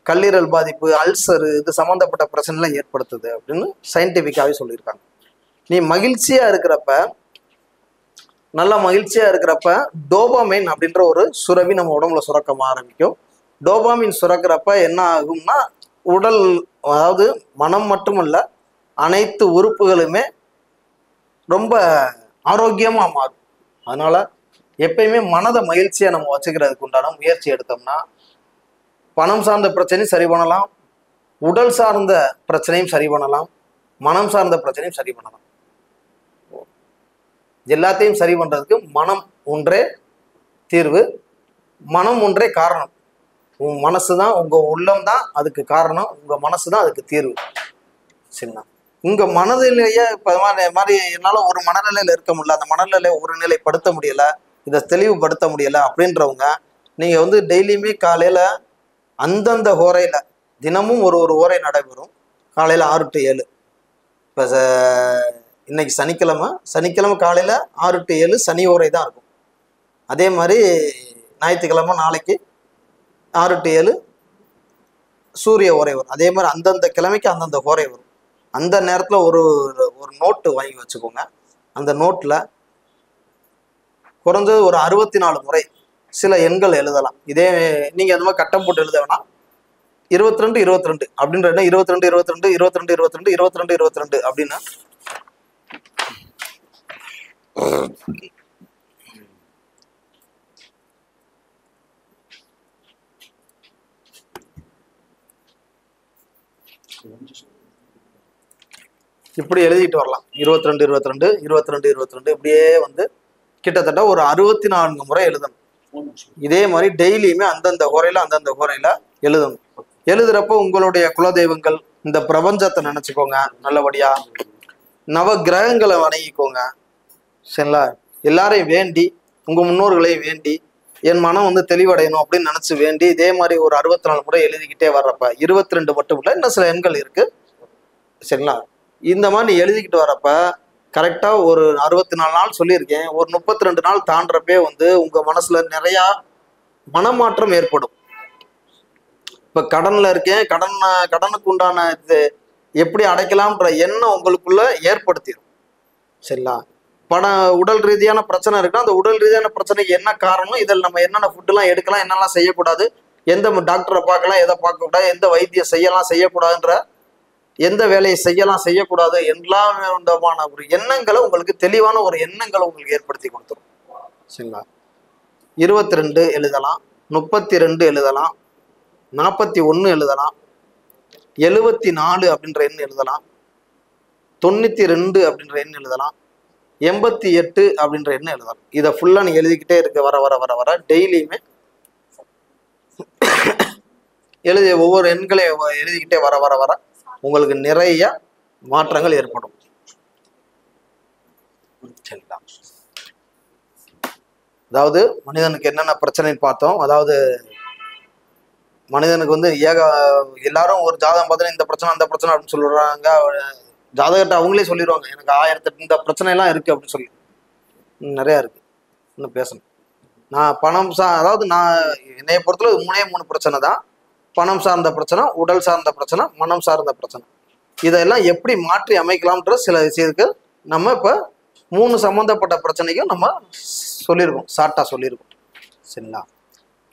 கல்லீரல் பாதிப்பு, அல்சரு, இது சம்மந்தப்பட்ட பிரச்சனைலாம் ஏற்படுத்துது அப்படின்னு சயின்டிஃபிக்காவே சொல்லியிருக்காங்க. நீ மகிழ்ச்சியா இருக்கிறப்ப, நல்லா மகிழ்ச்சியா இருக்கிறப்ப டோபாமைன் அப்படின்ற ஒரு சுரவி நம்ம உடம்புல சுரக்க ஆரம்பிக்கும். டோபாமின் சுரக்கிறப்ப என்ன ஆகும்னா உடல், அதாவது மனம் மட்டுமல்ல அனைத்து உறுப்புகளுமே ரொம்ப ஆரோக்கியமா மாறும். அதனால எப்பயுமே மனதை மகிழ்ச்சியா நம்ம வச்சுக்கிறதுக்கு உண்டான முயற்சி எடுத்தோம்னா பணம் சார்ந்த பிரச்சனையும் சரி பண்ணலாம், உடல் சார்ந்த பிரச்சனையும் சரி பண்ணலாம், மனம் சார்ந்த பிரச்சனையும் சரி பண்ணலாம். எல்லாத்தையும் சரி பண்றதுக்கு மனம் ஒன்றே தீர்வு, மனம் ஒன்றே காரணம். உன் மனசு தான், உங்க உள்ளம் தான் அதுக்கு காரணம், உங்க மனசு தான் அதுக்கு தீர்வு. சரிங்களா? உங்க மனதிலேயே இப்ப மாதிரி என்னால ஒரு மனநிலையில இருக்க முடியல, அந்த மனநிலையை ஒரு நிலைப்படுத்த முடியல, இதை தெளிவுபடுத்த முடியல அப்படின்றவங்க நீங்க டெய்லியுமே காலையில அந்தந்த ஓரையில தினமும் ஒரு ஓரை நடைபெறும். காலையில 6 to 7. இப்போ இன்னைக்கு சனிக்கிழமை காலையில 6 to 7 சனி ஓரை தான் இருக்கும். அதே மாதிரி ஞாயிற்றுக்கிழமை நாளைக்கு 6 to 7 சூரிய ஓரை வரும். அதே மாதிரி அந்தந்த கிழமைக்கு அந்தந்த ஓரை வரும். அந்த நேரத்தில் ஒரு நோட்டு வாங்கி வச்சுக்கோங்க. அந்த நோட்டில் குறைஞ்சது ஒரு 64 முறை சில எண்கள் எழுதலாம். இதே நீங்கள் அந்த மாதிரி கட்டம் போட்டு எழுத வேணாம். 22 22 அப்படின்ற என்ன 22 22 22 22 22 22 அப்படின்னா இப்படி எழுதிட்டு வரலாம். 22 22 22 22 இப்படியே வந்து கிட்டத்தட்ட ஒரு 64 முறை எழுதணும். இதே மாதிரி டெய்லியுமே அந்தந்த ஹோரையில எழுதணும். எழுதுறப்போ உங்களுடைய குலதெய்வங்கள், இந்த பிரபஞ்சத்தை நினைச்சுக்கோங்க நல்லபடியா, நவ கிரகங்களை வணங்கிக்கோங்க. சரிங்களா? எல்லாரையும் வேண்டி, உங்க முன்னோர்களையும் வேண்டி, என் மனம் வந்து தெளிவடையணும் அப்படின்னு நினைச்சு வேண்டி இதே மாதிரி ஒரு 64 முறை எழுதிக்கிட்டே வர்றப்ப 22 மட்டும் இல்லை, இன்னும் சில எண்கள் இருக்கு. சரிங்களா? இந்த மாதிரி எழுதிக்கிட்டு வரப்ப கரெக்டா ஒரு 64 நாள் சொல்லியிருக்கேன். ஒரு 32 நாள் தாண்டறப்பே வந்து உங்க மனசுல நிறைய மனமாற்றம் ஏற்படும். இப்ப கடன்ல இருக்கேன், கடனுக்கு உண்டான இது எப்படி அடைக்கலாம்ன்ற எண்ணம் உங்களுக்குள்ள ஏற்படுத்திடும். சரிங்களா? உடல் ரீதியான பிரச்சனை இருக்குன்னா அந்த உடல் ரீதியான பிரச்சனைக்கு என்ன காரணம், இதில் நம்ம என்னென்ன ஃபுட்டுலாம் எடுக்கலாம், என்னெல்லாம் செய்யக்கூடாது, எந்த டாக்டரை பார்க்கலாம், எதை பார்க்கக்கூடாது, எந்த வைத்தியம் செய்யலாம் செய்யக்கூடாதுன்ற, எந்த வேலையை செய்யலாம் செய்யக்கூடாது, எல்லா விதமான ஒரு எண்ணங்களை உங்களுக்கு தெளிவான ஒரு எண்ணங்களை உங்களுக்கு ஏற்படுத்தி கொடுத்துரும். சரிங்களா? 22 எழுதலாம், 32 எழுதலாம், 41 எழுதலாம், 74 அப்படின்ற எண் எழுதலாம், 92 அப்படின்ற எண் எழுதலாம், 88 அப்படின்ற எண்ணம் எழுதலாம். இதை ஃபுல்லா நீங்க எழுதிக்கிட்டே இருக்க வர வர வர வர டெய்லியுமே எழுதிய ஒவ்வொரு எண்களையும் எழுதிக்கிட்டே வர வர வர உங்களுக்கு நிறைய மாற்றங்கள் ஏற்படும். சரிங்களா? அதாவது மனிதனுக்கு என்னென்ன பிரச்சனைன்னு பார்த்தோம். அதாவது மனிதனுக்கு வந்து எல்லாரும் ஒரு ஜாதகம் பார்த்தா இந்த பிரச்சனை அந்த பிரச்சனை அப்படின்னு சொல்றாங்க. ஜாதகத்தை அவங்களே சொல்லிடுவாங்க, எனக்கு 1008 இந்த பிரச்சனை எல்லாம் இருக்கு அப்படின்னு சொல்லி. நிறைய இருக்கு, இன்னும் பேசணும். நான் பணம் அதாவது நான் என்னைய பொறுத்தல 3 பிரச்சனை தான். பணம் சார்ந்த பிரச்சனை, உடல் சார்ந்த பிரச்சனை, மனம் சார்ந்த பிரச்சனை. இதெல்லாம் எப்படி மாற்றி அமைக்கலாம்ன்ற சில விஷயத்துக்கு நம்ம இப்போ 3 சம்மந்தப்பட்ட பிரச்சனைக்கும் நம்ம சொல்லியிருக்கோம், ஷார்ட்டா சொல்லியிருக்கோம். சரிங்களா?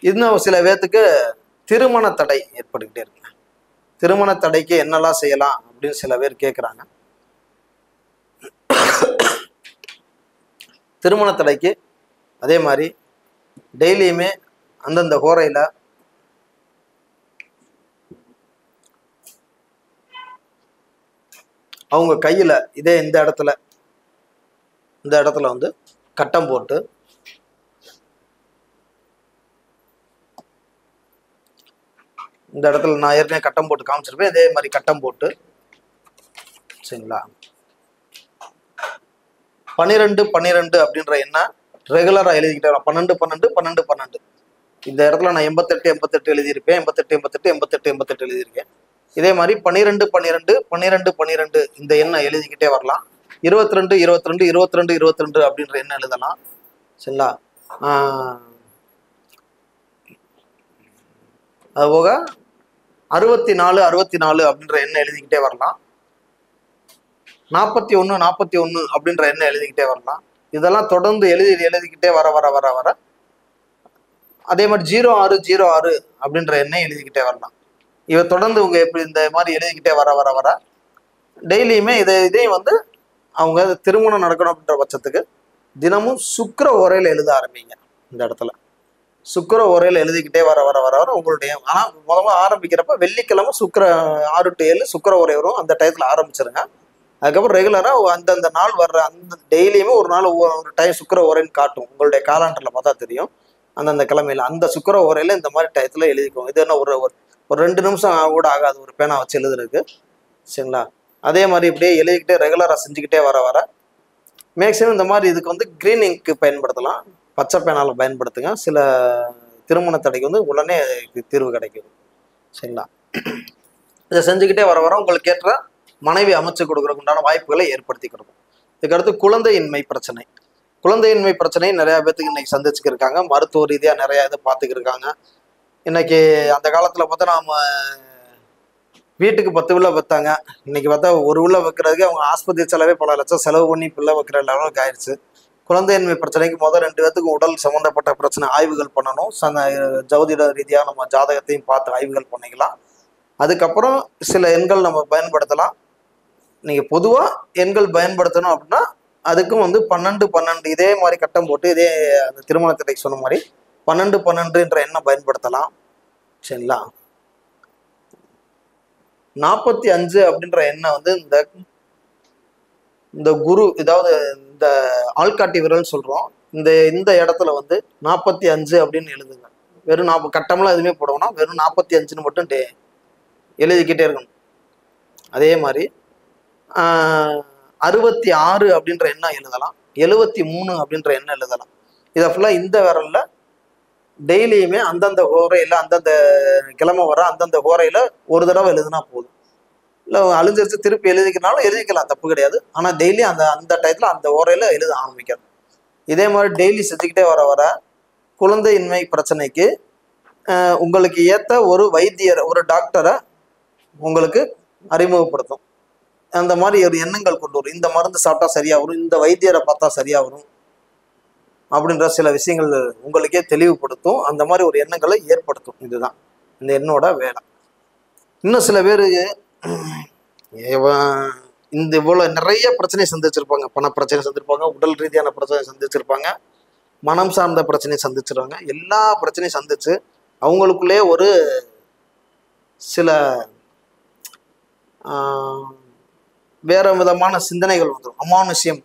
இன்னும் சில பேர்த்துக்கு திருமண தடை ஏற்பட்டுக்கிட்டே இருக்கு. திருமண தடைக்கு என்னெல்லாம் செய்யலாம் அப்படின்னு சில பேர் கேட்குறாங்க. திருமண தடைக்கு அதே மாதிரி டெய்லியுமே அந்தந்த ஹோரையில அவங்க கையில இதே இந்த இடத்துல வந்து கட்டம் போட்டு இந்த இடத்துல நான் ஏற்கனவே கட்டம் போட்டு காமிச்சிருப்பேன். இதே மாதிரி கட்டம் போட்டு சரிங்களா 12 12 அப்படின்ற எண்ண ரெகுலரா எழுதிக்கிட்டே 12 12 12 12. இந்த இடத்துல நான் 88 88 எழுதியிருப்பேன், 88 88 88 88 எழுதியிருக்கேன். இதே மாதிரி 12 12 12 12 இந்த எண்ணை எழுதிக்கிட்டே வரலாம். 22 22 22 22 அப்படின்ற எண்ணம் எழுதலாம். சரிங்களா? அது போக 64 64 அப்படின்ற எண்ணை எழுதிக்கிட்டே வரலாம். 41 41 அப்படின்ற எண்ணை எழுதிக்கிட்டே வரலாம். இதெல்லாம் தொடர்ந்து எழுதிக்கிட்டே வர வர வர வர அதே மாதிரி 06 06 அப்படின்ற எண்ணை எழுதிக்கிட்டே வரலாம். இவை தொடர்ந்து உங்க எப்படி இந்த மாதிரி எழுதிக்கிட்டே வர வர வர டெய்லியுமே இதையும் வந்து அவங்க திருமணம் நடக்கணும் அப்படின்ற பட்சத்துக்கு தினமும் சுக்கிர ஓரையில் எழுத ஆரம்பிங்க. இந்த இடத்துல சுக்கிர ஓரையில் எழுதிக்கிட்டே வர வர வர வர உங்களுடைய, ஆனால் முதல்ல ஆரம்பிக்கிறப்ப வெள்ளிக்கிழமை 6 to 7 சுக்கிர ஓரை வரும். அந்த டயத்தில் ஆரம்பிச்சிருங்க. அதுக்கப்புறம் ரெகுலராக அந்தந்த நாள் வர்ற அந்த டெய்லியுமே ஒரு நாள் ஒரு டைம் சுக்கிர ஓரைன்னு காட்டும். உங்களுடைய காலாண்டரில் பார்த்தா தெரியும். அந்தந்த கிழமையில அந்த சுக்கிர ஓரையில் இந்த மாதிரி டயத்தில் எழுதிக்குவோம். இது என்ன ஒரு 2 நிமிஷம் கூட ஆகாது ஒரு பேனா வச்சு எழுதுறதுக்கு. சரிங்களா? அதே மாதிரி இப்படியே எழுதிக்கிட்டே ரெகுலராக செஞ்சுக்கிட்டே வர வர மேக்ஸிமம் இந்த மாதிரி இதுக்கு வந்து கிரீன் இங்க்கு பயன்படுத்தலாம், பச்சை பேனாவில் பயன்படுத்துங்க. சில திருமண தடைக்கு வந்து உடனே தீர்வு கிடைக்கும். சரிங்களா? இதை செஞ்சுக்கிட்டே வர வர உங்களுக்கு ஏற்ற மனைவி அமைச்சு கொடுக்குறதுக்கு உண்டான வாய்ப்புகளை ஏற்படுத்தி கொடுக்கும். இதுக்கடுத்து குழந்தையின்மை பிரச்சனை. குழந்தையின்மை பிரச்சனை நிறைய பேர்த்துக்கு இன்னைக்கு சந்திச்சுக்கு இருக்காங்க. மருத்துவ ரீதியாக நிறைய இதை பார்த்துக்கிட்டு இருக்காங்க. இன்னைக்கு அந்த காலத்தில் பார்த்தா நம்ம வீட்டுக்கு 10 பிள்ளை வைத்தாங்க. இன்னைக்கு பார்த்தா ஒரு பிள்ளை வைக்கிறதுக்கு அவங்க ஆஸ்பத்திரி செலவே பல லட்சம் செலவு பண்ணி பிள்ளை வைக்கிற லெவலுக்கு ஆயிடுச்சு. குழந்தையின்மை பிரச்சனைக்கு முதல் 2 பேத்துக்கு உடல் சம்மந்தப்பட்ட பிரச்சனை ஆய்வுகள் பண்ணணும். ஜோதிட ரீதியாக நம்ம ஜாதகத்தையும் பார்த்து ஆய்வுகள் பண்ணிக்கலாம். அதுக்கப்புறம் சில எண்கள் நம்ம பயன்படுத்தலாம். நீங்கள் பொதுவாக எண்கள் பயன்படுத்தணும் அப்படின்னா அதுக்கும் வந்து 12 இதே மாதிரி கட்டம் போட்டு இதே அந்த திருமணத்திற்கு சொன்ன மாதிரி 12 எண்ணை பயன்படுத்தலாம். சரிங்களா? 45 அப்படின்ற எண்ணெய் வந்து இந்த குரு, இதாவது இந்த ஆள்காட்டி விரல்னு சொல்றோம், இந்த இடத்துல வந்து 45 அப்படின்னு எழுதுங்க. வெறும் கட்டம்லாம் எதுவுமே போடணும், வெறும் 45ன்னு மட்டும் எழுதிக்கிட்டே இருக்கணும். அதே மாதிரி 66 அப்படின்ற எண்ணெய் எழுதலாம், 73 அப்படின்ற எண்ணெய் எழுதலாம். இதை ஃபுல்லாக இந்த விரல்ல டெய்லியுமே அந்தந்த ஹோரையில் அந்தந்த கிழமை வர அந்தந்த ஹோரையில் ஒரு தடவை எழுதுனா போதும். இல்லை அழிஞ்சிருச்சு திருப்பி எழுதிக்கிறனாலும் எழுதிக்கலாம், தப்பு கிடையாது. ஆனால் டெய்லி அந்த டயத்தில் அந்த ஓரையில் எழுத ஆரம்பிக்கணும். இதே மாதிரி டெய்லி செஞ்சுக்கிட்டே வர குழந்தையின்மை பிரச்சனைக்கு உங்களுக்கு ஏற்ற ஒரு வைத்தியர், ஒரு டாக்டரை உங்களுக்கு அறிமுகப்படுத்தும். அந்த மாதிரி ஒரு எண்ணங்கள் கொண்டு வரும். இந்த மருந்து சாப்பிட்டா சரியாக வரும், இந்த வைத்தியரை பார்த்தா சரியாக வரும் அப்படின்ற சில விஷயங்கள் உங்களுக்கே தெளிவுபடுத்தும். அந்த மாதிரி ஒரு எண்ணங்களை ஏற்படுத்தும். இதுதான் இந்த எண்ணோட வேலை. இன்னும் சில பேர் இவ்வளோ நிறைய பிரச்சனை சந்திச்சிருப்பாங்க. பண பிரச்சனை சந்திருப்பாங்க, உடல் ரீதியான பிரச்சனை சந்திச்சிருப்பாங்க, மனம் சார்ந்த பிரச்சனை சந்திச்சிருவாங்க. எல்லா பிரச்சனையும் சந்திச்சு அவங்களுக்குள்ளே ஒரு சில வேற விதமான சிந்தனைகள் வந்துடும். அமானுஷ்யம்,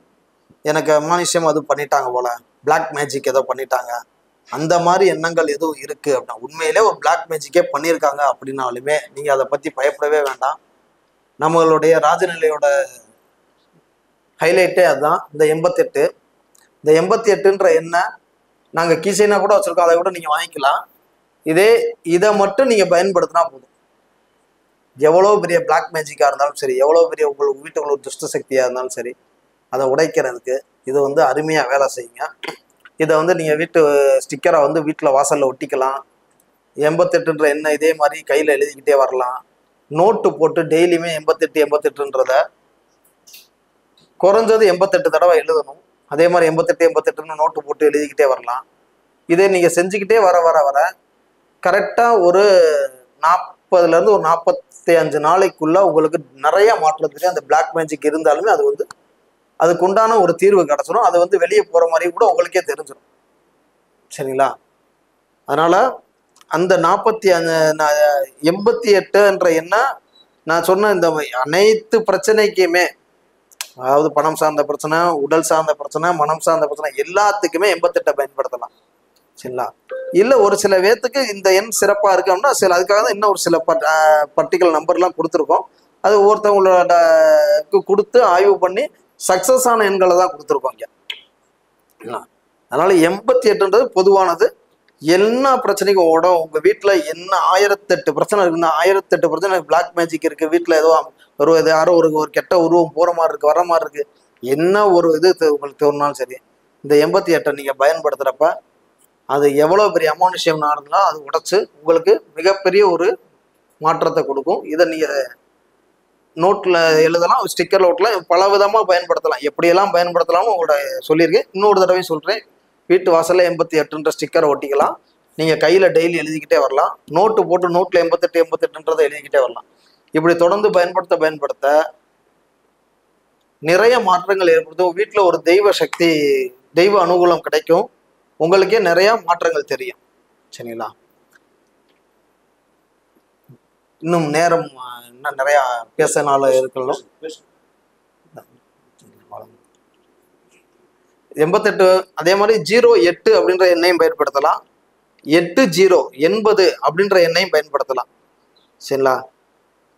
எனக்கு அமானுஷ்யம் அது பண்ணிட்டாங்க போல, பிளாக் மேஜிக் ஏதோ பண்ணிட்டாங்க, அந்த மாதிரி எண்ணங்கள் எதுவும் இருக்குது அப்படின்னா, உண்மையிலே ஒரு பிளாக் மேஜிக்கே பண்ணியிருக்காங்க அப்படின்னாலுமே நீங்கள் அதை பற்றி பயப்படவே வேண்டாம். நம்மளுடைய ராஜநிலையோட ஹைலைட்டே அதுதான். இந்த 88 இந்த 88ன்ற எண்ணெய் நாங்கள் கீசைனா கூட வச்சுருக்கோம், அதை கூட நீங்கள் வாங்கிக்கலாம். இதை மட்டும் நீங்கள் பயன்படுத்தினா போதும். எவ்வளோ பெரிய பிளாக் மேஜிக்காக இருந்தாலும் சரி, எவ்வளோ பெரிய உங்களுக்கு வீட்டுக்குள்ள ஒரு துஷ்ட சக்தியாக இருந்தாலும் சரி, அதை உடைக்கிறதுக்கு இது வந்து அருமையாக வேலை செய்யுங்க. இதை வந்து நீங்கள் வீட்டு ஸ்டிக்கரை வந்து வீட்டில் வாசலில் ஒட்டிக்கலாம். 88ன்ற எண்ணெய் இதே மாதிரி கையில் எழுதிக்கிட்டே வரலாம். நோட்டு போட்டு டெய்லியுமே 88ன்றத குறைஞ்சது 88 தடவை எழுதணும். அதே மாதிரி 88 நோட்டு போட்டு எழுதிக்கிட்டே வரலாம். இதை நீங்கள் செஞ்சுக்கிட்டே வர கரெக்டாக ஒரு 40லேருந்து ஒரு 45 நாளைக்குள்ள உங்களுக்கு நிறைய மாற்றத்துக்கு அந்த பிளாக் மேஜிக் இருந்தாலுமே அது வந்து அதுக்கு உண்டான ஒரு தீர்வு கிடச்சிடும். அது வந்து வெளியே போகிற மாதிரி கூட உங்களுக்கே தெரிஞ்சிடும். சரிங்களா? அதனால அந்த 88ன்ற எண்ணெய் நான் சொன்ன இந்த அனைத்து பிரச்சனைக்குமே, அதாவது பணம் சார்ந்த பிரச்சனை, உடல் சார்ந்த பிரச்சனை, மனம் சார்ந்த பிரச்சனை எல்லாத்துக்குமே 88 பயன்படுத்தலாம். சரிங்களா? இல்லை ஒரு சில பேர்த்துக்கு இந்த எண் சிறப்பாக இருக்கு அப்படின்னா அதுக்காக தான் இன்னும் ஒரு சில பர்டிகுலர் நம்பர்லாம் கொடுத்துருக்கோம். அது ஒவ்வொருத்தவங்களோட கொடுத்து ஆய்வு பண்ணி சக்ஸஸ் ஆன எண்களை தான் கொடுத்துருக்கோம் இங்கே. அதனால 88ன்றது பொதுவானது. என்ன பிரச்சனைக்கும் உங்கள் வீட்டில் என்ன 1008 பிரச்சனை இருக்குன்னா 1008 பிரச்சனை பிளாக் மேஜிக் இருக்குது, வீட்டில் ஏதோ யாரோ ஒரு கெட்ட உருவம் போகிற மாதிரி இருக்குது, வர மாதிரி இருக்குது, என்ன ஒரு இது உங்களுக்கு தோணுனாலும் சரி, இந்த 88 நீங்கள் பயன்படுத்துகிறப்ப அது எவ்வளோ பெரிய அமானுஷ்யம் நடந்தாலும் அது உடைச்சு உங்களுக்கு மிகப்பெரிய ஒரு மாற்றத்தை கொடுக்கும். இதை நீங்கள் நோட்டில் எழுதலாம், ஸ்டிக்கர் நோட்டில் பல விதமாக பயன்படுத்தலாம். எப்படியெல்லாம் பயன்படுத்தலாம்னு உங்களோட சொல்லியிருக்கேன். இன்னொரு தடவையும் சொல்கிறேன். வீட்டு வாசலில் 88ன்ற ஸ்டிக்கரை ஒட்டிக்கலாம். நீங்கள் கையில் டெய்லி எழுதிக்கிட்டே வரலாம். நோட்டு போட்டு நோட்டில் 88ன்றதை எழுதிக்கிட்டே வரலாம். இப்படி தொடர்ந்து பயன்படுத்த நிறைய மாற்றங்கள் ஏற்படுத்தும். வீட்டில் ஒரு தெய்வ சக்தி, தெய்வ அனுகூலம் கிடைக்கும். உங்களுக்கே நிறைய மாற்றங்கள் தெரியும். சரிங்களா? இன்னும் நேரம் இன்னும் நிறையா பேசனால இருக்கலாம். 88 அதே மாதிரி 08 அப்படின்ற எண்ணையும் பயன்படுத்தலாம். 80 அப்படின்ற எண்ணையும் பயன்படுத்தலாம். சரிங்களா?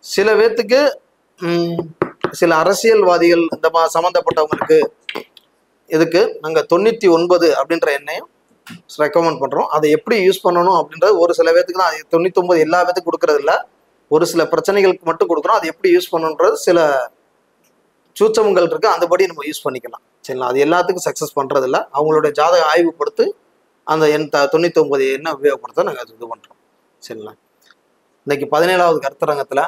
சில பேர்த்துக்கு சில அரசியல்வாதிகள் இந்த சம்மந்தப்பட்டவங்களுக்கு இதுக்கு நாங்கள் 99 அப்படின்ற எண்ணையும் ரெக்கமெண்ட் பண்ணுறோம். அதை எப்படி யூஸ் பண்ணணும் அப்படின்றது ஒரு சில பேர்த்துக்கு தான். 99 எல்லா பேர்த்துக்கும் கொடுக்கறது இல்லை, ஒரு சில பிரச்சனைகளுக்கு மட்டும் கொடுக்குறோம். அது எப்படி யூஸ் பண்ணணுன்றது சில சூச்சகங்கள் இருக்கு, அந்தபடி நம்ம யூஸ் பண்ணிக்கலாம். சரிங்களா? அது எல்லாத்துக்கும் சக்ஸஸ் பண்ணுறது இல்லை. அவங்களுடைய ஜாதக ஆய்வு கொடுத்து அந்த 99 எண்ணை உபயோகப்படுத்த நாங்கள் இது பண்ணுறோம். சரிங்களா? இன்னைக்கு 17வது கருத்தரங்கத்தில்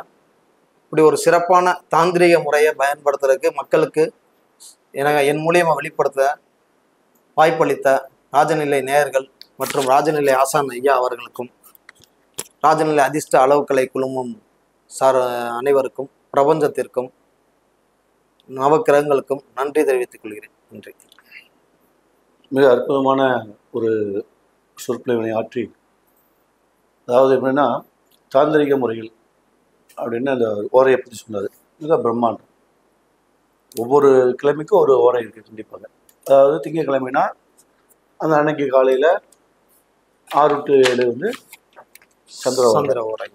இப்படி ஒரு சிறப்பான தாந்திரிக முறையை பயன்படுத்துறதுக்கு மக்களுக்கு என் மூலியமாக வெளிப்படுத்த வாய்ப்பளித்த ராஜநிலை நேயர்கள் மற்றும் ராஜநிலை ஆசான் ஐயா அவர்களுக்கும், ராஜநிலை அதிர்ஷ்ட அளவுக்கலை குழுமம் சார் அனைவருக்கும், பிரபஞ்சத்திற்கும், நவக்கிரகங்களுக்கும் நன்றி தெரிவித்துக் கொள்கிறேன். நன்றி. மிக அற்புதமான ஒரு சொற்பொழிவினை ஆற்றி, அதாவது எப்படின்னா தாந்திரிக முறையில் அப்படின்னு அந்த ஓரையை பற்றி சொன்னார். மிக பிரம்மாண்டம். ஒவ்வொரு கிழமைக்கும் ஒரு ஓரை இருக்குது கண்டிப்பாக. அதாவது திங்கக்கிழமைனா அந்த அன்னைக்கு காலையில் 6 to 7 வந்து சந்திர ஓரை.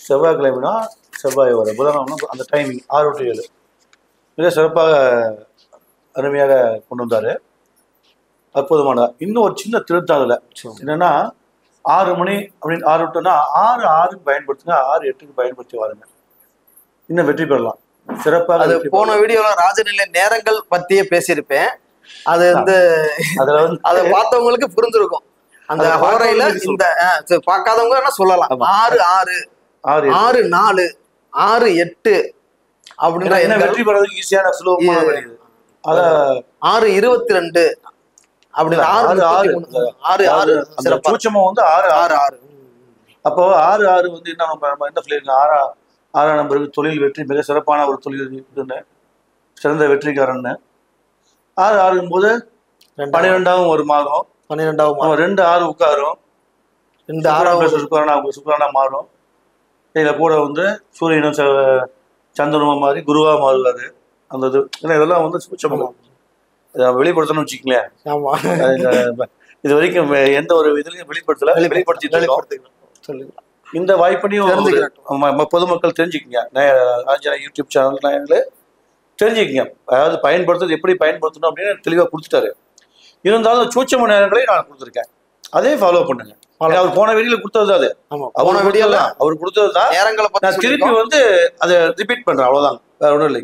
செவ்வாய்க்கிழமைனா செவ்வாய் ஓரை. புதன்கிழமை அந்த டைமிங் 6 to 7 மிக சிறப்பாக அருமையாக கொண்டு வந்தார். அற்புதமான. இன்னும் ஒரு சின்ன திருத்தம் அதில் என்னன்னா 6 மணி அப்படின்னு 6 விட்டோம்னா 6 பயன்படுத்துங்க, 6 8க்கு பயன்படுத்தி வாருங்க, இன்னும் வெற்றி பெறலாம். சிறப்பாக. அது போன வீடியோல ராஜநிலை நேரங்கள் பத்தியே பேசியிருப்பேன். அது வந்து அதுல வந்து அதை பார்த்தவங்களுக்கு புரிஞ்சிருக்கும். அந்த ஹோரையில இந்த பார்க்காதவங்க என்ன சொல்லலாம், 6 6 6 4 6 8 அப்படின்ற என்ன வெற்றி பெறதுக்கு ஈஸியான சுலபமான வழி. அத 6 22 அப்படி 6 6 அந்த சூட்சமம் வந்து 6 6 6. அப்போ 6 6 வந்து என்ன நம்ம என்ன சொல்லியிருக்கோம், 6ஆம் நம்பருக்கு தொழில் வெற்றி, மிக சிறப்பான ஒரு தொழில் இருக்குன்னு, சிறந்த வெற்றிக்காரன்னு. 6 6 போது 12ஆவும் ஒரு மாதம், 12ஆவும் 2 6 உட்காரும், 2 6 சுக்கரனா மாறும். இதில் கூட வந்து சூரியனும் சந்திரனும் மாதிரி குருவா மாறுவாரு. அந்த இது இதெல்லாம் வந்து சூட்சமம் வெளிப்படுத்தணும்னு வச்சுக்கங்களேன். ஆமா, இது வரைக்கும் எந்த ஒரு இதுலையும் வெளிப்படுத்தி இந்த வாய்ப்பையும் பொதுமக்கள் தெரிஞ்சுக்கங்க. யூடியூப் சேனல் தெரிஞ்சுக்கங்க. அதாவது பயன்படுத்துறது எப்படி பயன்படுத்தணும் அப்படின்னு தெளிவாக கொடுத்துட்டாரு. இருந்தாலும் சூட்சம நேரங்களை நான் கொடுத்துருக்கேன், அதே ஃபாலோ பண்ணுங்க. அவர் போன வீடியோல கொடுத்தது அது, அவர் கொடுத்தது தான். நான் திருப்பி வந்து அதை ரிப்பீட் பண்றேன், அவ்வளவுதான், வேற ஒன்றும் இல்லை.